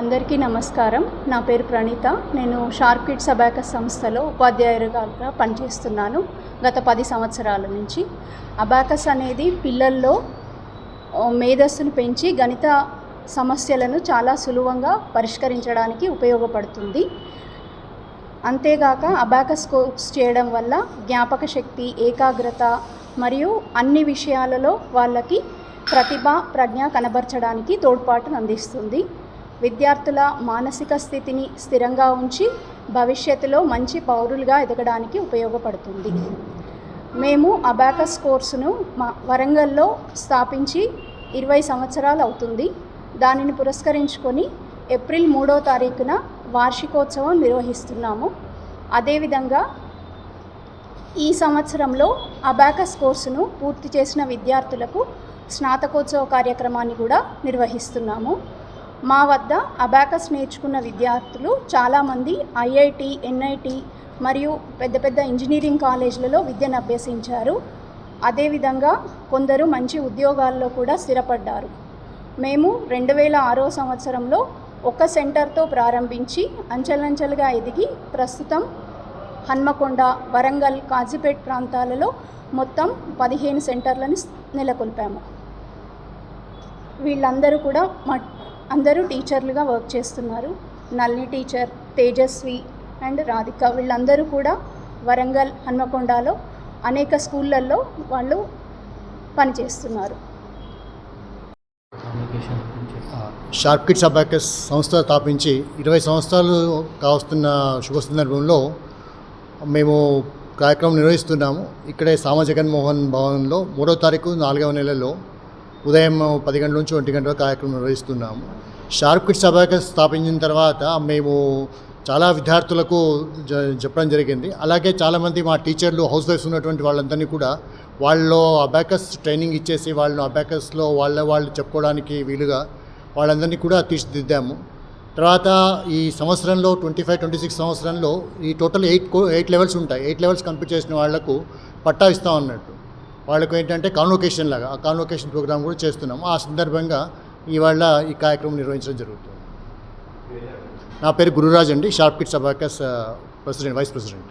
అందరికీ నమస్కారం. నా పేరు ప్రణీత. నేను షార్ప్ కిడ్స్ అబాకస్ సంస్థలో ఉపాధ్యాయురాలుగా పనిచేస్తున్నాను గత 10 సంవత్సరాల నుంచి. అబాకస్ అనేది పిల్లల్లో మేధస్సును పెంచి గణిత సమస్యలను చాలా సులభంగా పరిష్కరించడానికి ఉపయోగపడుతుంది. అంతేగాక అబాకస్ కోర్స్ చేయడం వల్ల జ్ఞాపక శక్తి, ఏకాగ్రత మరియు అన్ని విషయాలలో వాళ్ళకి ప్రతిభ, ప్రజ్ఞ కనబరచడానికి తోడ్పాటును అందిస్తుంది. విద్యార్థుల మానసిక స్థితిని స్థిరంగా ఉంచి భవిష్యత్తులో మంచి పౌరులుగా ఎదగడానికి ఉపయోగపడుతుంది. మేము అబాకస్ కోర్సును వరంగల్లో స్థాపించి 20 సంవత్సరాలు అవుతుంది. దానిని పురస్కరించుకొని ఏప్రిల్ 3వ తారీఖున వార్షికోత్సవం నిర్వహిస్తున్నాము. అదేవిధంగా ఈ సంవత్సరంలో అబాకస్ కోర్సును పూర్తి చేసిన విద్యార్థులకు స్నాతకోత్సవ కార్యక్రమాన్ని కూడా నిర్వహిస్తున్నాము. మా వద్ద అబాకస్ నేర్చుకున్న విద్యార్థులు చాలామంది ఐఐటి, ఎన్ఐటి మరియు పెద్ద పెద్ద ఇంజనీరింగ్ కాలేజీలలో విద్యను అభ్యసించారు. అదేవిధంగా కొందరు మంచి ఉద్యోగాల్లో కూడా స్థిరపడ్డారు. మేము 2006వ సంవత్సరంలో ఒక సెంటర్తో ప్రారంభించి అంచెలంచెలుగా ఎదిగి ప్రస్తుతం హన్మకొండ, వరంగల్, కాజీపేట్ ప్రాంతాలలో మొత్తం 15 సెంటర్లను నెలకొల్పాము. వీళ్ళందరూ కూడా అందరూ టీచర్లుగా వర్క్ చేస్తున్నారు. నళిని టీచర్, తేజస్వి అండ్ రాధిక వీళ్ళందరూ కూడా వరంగల్, హన్మకొండలో అనేక స్కూళ్ళల్లో వాళ్ళు పనిచేస్తున్నారు. షార్ప్ కిడ్స్ అబాకస్ సంస్థ స్థాపించి 20 సంవత్సరాలు కావస్తున్న శుభ సందర్భంలో మేము కార్యక్రమం నిర్వహిస్తున్నాము. ఇక్కడే జగన్మోహన్ భవన్లో 3వ తారీఖు 4వ నెలలో ఉదయం 10 గంటల నుంచి 1 గంటల కార్యక్రమం నిర్వహిస్తున్నాము. షార్ప్ కిడ్స్ అబాకస్ స్థాపించిన తర్వాత మేము చాలా విద్యార్థులకు చెప్పడం జరిగింది. అలాగే చాలామంది మా టీచర్లు, హౌస్ వైఫ్స్ ఉన్నటువంటి వాళ్ళందరినీ కూడా వాళ్ళు అబాకస్ ట్రైనింగ్ ఇచ్చేసి వాళ్ళను అబాకస్లో వాళ్ళు చెప్పుకోవడానికి వీలుగా వాళ్ళందరినీ కూడా తీర్చిదిద్దాము. తర్వాత ఈ సంవత్సరంలో 25-26 సంవత్సరంలో ఈ టోటల్ 8 లెవెల్స్ ఉంటాయి. 8 లెవెల్స్ కంప్లీట్ చేసిన వాళ్లకు పట్టా ఇస్తాం అన్నట్టు. వాళ్ళకు ఏంటంటే కాన్వొకేషన్ లాగా ఆ కాన్వొకేషన్ ప్రోగ్రామ్ కూడా చేస్తున్నాము. ఆ సందర్భంగా ఇవాళ ఈ కార్యక్రమం నిర్వహించడం జరుగుతుంది. నా పేరు గురురాజ్ అండి, sharp kids abacus vice president.